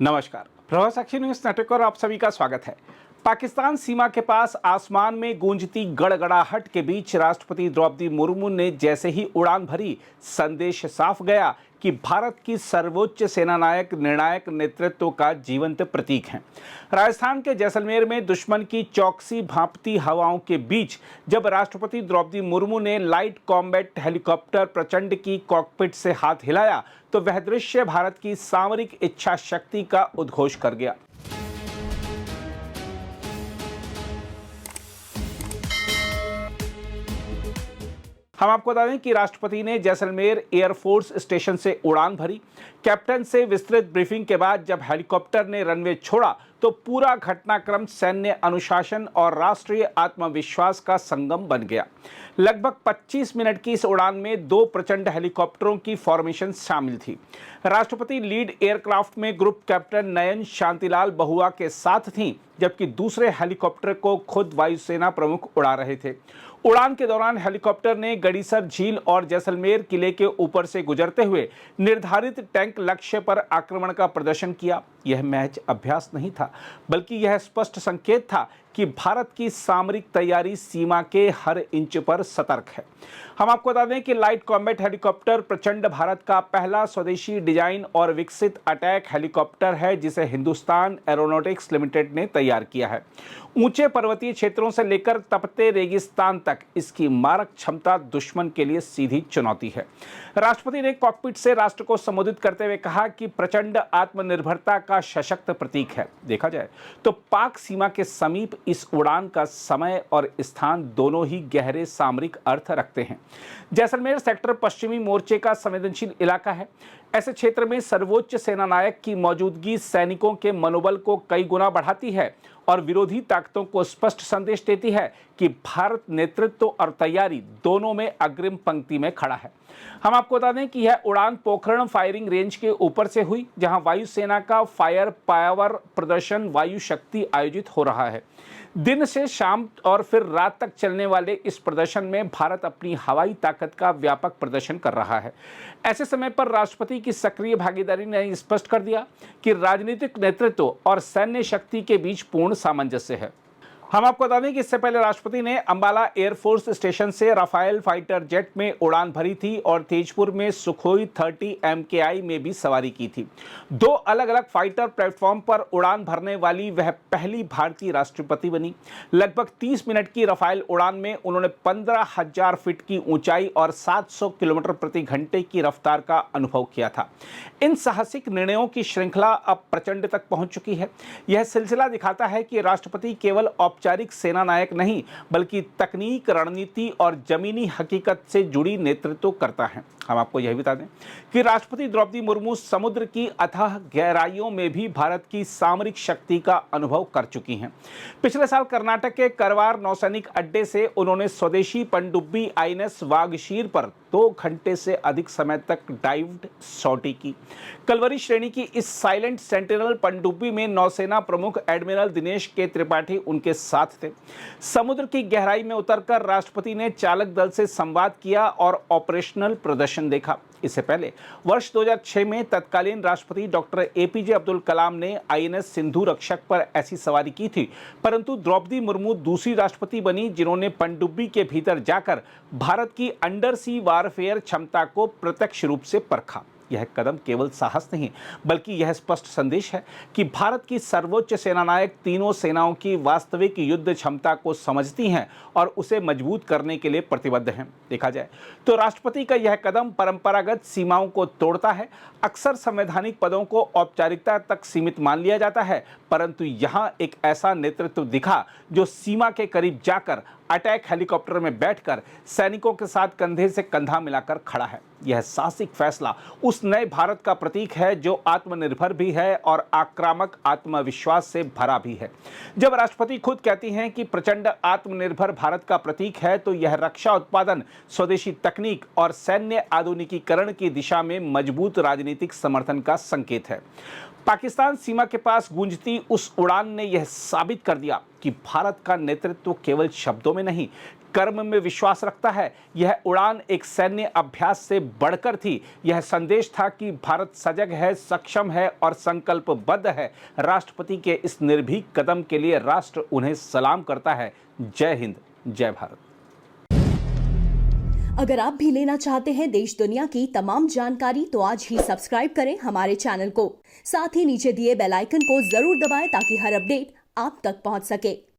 नमस्कार, प्रभाव साक्षी news network और आप सभी का स्वागत है। पाकिस्तान सीमा के पास आसमान में गूंजती गड़गड़ाहट के बीच राष्ट्रपति द्रौपदी मुर्मू ने जैसे ही उड़ान भरी, संदेश साफ गया कि भारत की सर्वोच्च सेनानायक निर्णायक नेतृत्व का जीवंत प्रतीक हैं। राजस्थान के जैसलमेर में दुश्मन की चौकसी भांपती हवाओं के बीच जब राष्ट्रपति द्रौपदी मुर्मू ने लाइट कॉम्बैट हेलीकॉप्टर प्रचंड की कॉकपिट से हाथ हिलाया तो वह दृश्य भारत की सामरिक इच्छा शक्ति का उद्घोष कर गया। हम आपको बता दें कि राष्ट्रपति ने जैसलमेर एयरफोर्स स्टेशन से उड़ान भरी। कैप्टन से विस्तृत ब्रीफिंग के बाद जब हेलीकॉप्टर ने रनवे छोड़ा तो पूरा घटनाक्रम सैन्य अनुशासन और राष्ट्रीय आत्मविश्वास का संगम बन गया। लगभग 25 मिनट की इस उड़ान में 2 प्रचंड हेलीकॉप्टरों की फॉर्मेशन शामिल थी। राष्ट्रपति लीड एयरक्राफ्ट में ग्रुप कैप्टन नयन शांतिलाल बहुआ के साथ थीं, जबकि दूसरे हेलीकॉप्टर को खुद वायुसेना प्रमुख उड़ा रहे थे। उड़ान के दौरान हेलीकॉप्टर ने गड़ीसर झील और जैसलमेर किले के ऊपर से गुजरते हुए निर्धारित टैंक लक्ष्य पर आक्रमण का प्रदर्शन किया। यह महज अभ्यास नहीं था, बल्कि यह स्पष्ट संकेत था कि भारत की सामरिक तैयारी सीमा के हर इंच पर सतर्क है। हम आपको बता दें कि लाइट कॉम्बैट हेलीकॉप्टर प्रचंड भारत का पहला स्वदेशी डिजाइन और विकसित अटैक हेलीकॉप्टर है, जिसे हिंदुस्तान एरोनॉटिक्स लिमिटेड ने तैयार किया है। ऊंचे पर्वतीय क्षेत्रों से लेकर तपते रेगिस्तान तक इसकी मारक क्षमता दुश्मन के लिए सीधी चुनौती है। राष्ट्रपति ने कॉकपिट से राष्ट्र को संबोधित करते हुए कहा कि प्रचंड आत्मनिर्भरता का सशक्त प्रतीक है। देखा जाए तो पाक सीमा के समीप इस उड़ान का समय और स्थान दोनों ही गहरे सामरिक अर्थ रखते हैं। जैसलमेर सेक्टर पश्चिमी मोर्चे का संवेदनशील इलाका है। ऐसे क्षेत्र में सर्वोच्च सेनानायक की मौजूदगी सैनिकों के मनोबल को कई गुना बढ़ाती है और विरोधी ताकतों को स्पष्ट संदेश देती है कि भारत नेतृत्व और तैयारी दोनों में अग्रिम पंक्ति में खड़ा है। हम आपको बता दें कि यह उड़ान पोखरण फायरिंग रेंज के ऊपर से हुई, जहां वायुसेना का फायर पावर प्रदर्शन वायु शक्ति आयोजित हो रहा है। दिन से शाम और फिर रात तक चलने वाले इस प्रदर्शन में भारत अपनी हवाई ताकत का व्यापक प्रदर्शन कर रहा है। ऐसे समय पर राष्ट्रपति की सक्रिय भागीदारी ने स्पष्ट कर दिया कि राजनीतिक नेतृत्व और सैन्य शक्ति के बीच पूर्ण सामंजस्य है। हम आपको बता दें कि इससे पहले राष्ट्रपति ने अंबाला एयरफोर्स स्टेशन से राफेल फाइटर जेट में उड़ान भरी थी और तेजपुर में सुखोई 30 MKI में भी सवारी की थी। 2 अलग अलग फाइटर प्लेटफॉर्म पर उड़ान भरने वाली वह पहली भारतीय राष्ट्रपति बनी। लगभग 30 मिनट की राफेल उड़ान में उन्होंने 15,000 फीट की ऊंचाई और 700 किलोमीटर प्रति घंटे की रफ्तार का अनुभव किया था। इन साहसिक निर्णयों की श्रृंखला अब प्रचंड तक पहुंच चुकी है। यह सिलसिला दिखाता है कि राष्ट्रपति केवल औपचारिक सेना नायक नहीं, बल्कि तकनीक, रणनीति और जमीनी हकीकत से जुड़ी नेतृत्व करता है। हम आपको यह बता दें कि राष्ट्रपति द्रौपदी मुर्मू समुद्र की अथाह गहराइयों में भी भारत की सामरिक शक्ति का अनुभव कर चुकी हैं। पिछले साल कर्नाटक के करवार नौसैनिक अड्डे से उन्होंने स्वदेशी पनडुब्बी INS वागशीर पर 2 घंटे से अधिक समय तक डाइव्ड सॉर्टी की। कलवरी श्रेणी की इस साइलेंट सेंटिनल पनडुब्बी में नौसेना प्रमुख एडमिरल दिनेश के त्रिपाठी उनके साथ थे। समुद्र की गहराई में उतरकर राष्ट्रपति ने चालक दल से संवाद किया और ऑपरेशनल प्रदर्शन देखा। इससे पहले वर्ष 2006 में तत्कालीन राष्ट्रपति डॉक्टर APJ अब्दुल कलाम ने INS सिंधु रक्षक पर ऐसी सवारी की थी, परंतु द्रौपदी मुर्मू दूसरी राष्ट्रपति बनी जिन्होंने पनडुब्बी के भीतर जाकर भारत की अंडर सी वारफेयर क्षमता को प्रत्यक्ष रूप से परखा। यह कदम केवल साहस नहीं, बल्कि यह स्पष्ट संदेश है कि भारत की सर्वोच्च सेनानायक तीनों सेनाओं की वास्तविक युद्ध क्षमता को समझती हैं और उसे मजबूत करने के लिए प्रतिबद्ध हैं। देखा जाए तो राष्ट्रपति का यह कदम परंपरागत सीमाओं को तोड़ता है। अक्सर संवैधानिक पदों को औपचारिकता तक सीमित मान लिया जाता है, परंतु यहाँ एक ऐसा नेतृत्व दिखा जो सीमा के करीब जाकर अटैक हेलीकॉप्टर में बैठकर सैनिकों के साथ कंधे से कंधा मिलाकर खड़ा है। यह साहसिक फैसला उस नए भारत का प्रतीक है जो आत्मनिर्भर भी है और आक्रामक आत्मविश्वास से भरा भी है। जब राष्ट्रपति खुद कहती हैं कि प्रचंड आत्मनिर्भर भारत का प्रतीक है, तो यह रक्षा उत्पादन, स्वदेशी तकनीक और सैन्य आधुनिकीकरण की दिशा में मजबूत राजनीतिक समर्थन का संकेत है। पाकिस्तान सीमा के पास गूंजती उस उड़ान ने यह साबित कर दिया कि भारत का नेतृत्व केवल शब्दों में नहीं, कर्म में विश्वास रखता है। यह उड़ान एक सैन्य अभ्यास से बढ़कर थी। यह संदेश था कि भारत सजग है, सक्षम है और संकल्पबद्ध है। राष्ट्रपति के इस निर्भीक कदम के लिए राष्ट्र उन्हें सलाम करता है। जय हिंद, जय भारत। अगर आप भी लेना चाहते हैं देश दुनिया की तमाम जानकारी तो आज ही सब्सक्राइब करें हमारे चैनल को। साथ ही नीचे दिए बेल आइकन को जरूर दबाएं ताकि हर अपडेट आप तक पहुंच सके।